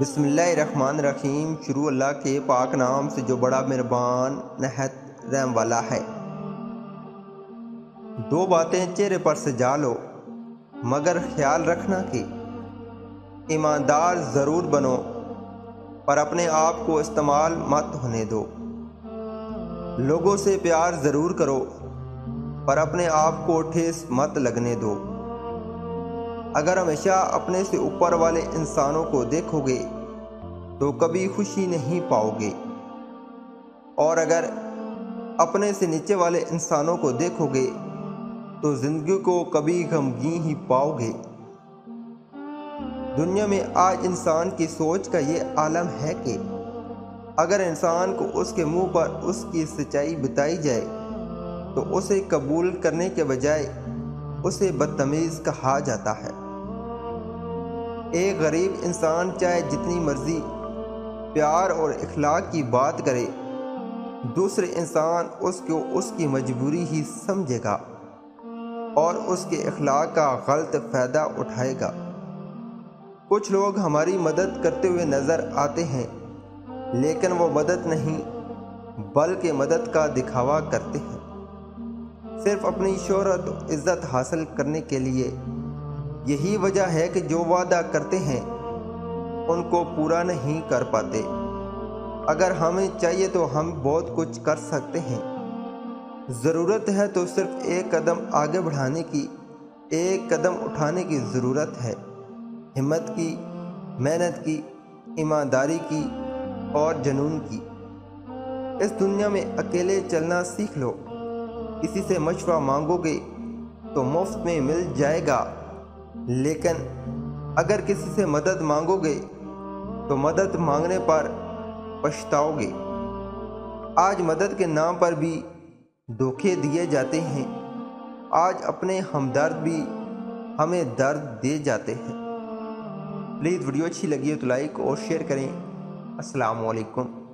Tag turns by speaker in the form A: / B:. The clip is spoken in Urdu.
A: بسم اللہ الرحمن الرحیم۔ شروع اللہ کے پاک نام سے جو بڑا مہربان نہایت رحم والا ہے۔ دو باتیں چہرے پر سجا لو، مگر خیال رکھنا کہ ایماندار ضرور بنو، پر اپنے آپ کو استعمال مت ہونے دو۔ لوگوں سے پیار ضرور کرو، پر اپنے آپ کو ٹھیس مت لگنے دو۔ اگر ہمیشہ اپنے سے اوپر والے انسانوں کو دیکھو گے تو کبھی خوشی نہیں پاؤ گے، اور اگر اپنے سے نیچے والے انسانوں کو دیکھو گے تو زندگی کو کبھی غمگین ہی پاؤ گے۔ دنیا میں آج انسان کی سوچ کا یہ عالم ہے کہ اگر انسان کو اس کے منہ پر اس کی سچائی بتائی جائے تو اسے قبول کرنے کے بجائے اسے بدتمیز کہا جاتا ہے۔ ایک غریب انسان چاہے جتنی مرضی پیار اور اخلاق کی بات کرے، دوسرے انسان اس کو اس کی مجبوری ہی سمجھے گا اور اس کے اخلاق کا غلط فائدہ اٹھائے گا۔ کچھ لوگ ہماری مدد کرتے ہوئے نظر آتے ہیں، لیکن وہ مدد نہیں بلکہ مدد کا دکھاوا کرتے ہیں، صرف اپنی شہرت و عزت حاصل کرنے کے لیے۔ یہی وجہ ہے کہ جو وعدہ کرتے ہیں ان کو پورا نہیں کر پاتے۔ اگر ہمیں چاہیے تو ہم بہت کچھ کر سکتے ہیں، ضرورت ہے تو صرف ایک قدم آگے بڑھانے کی، ایک قدم اٹھانے کی ضرورت ہے۔ ہمت کی، محنت کی، ایمانداری کی اور جنون کی۔ اس دنیا میں اکیلے چلنا سیکھ لو۔ کسی سے مشورہ مانگو گے تو مفت میں مل جائے گا، لیکن اگر کسی سے مدد مانگو گے تو مدد مانگنے پر پچھتاؤ گے۔ آج مدد کے نام پر بھی دھوکے دیے جاتے ہیں، آج اپنے ہمدرد بھی ہمیں درد دے جاتے ہیں۔ پلیز ویڈیو اچھی لگی ہے تو لائک اور شیئر کریں۔ السلام علیکم۔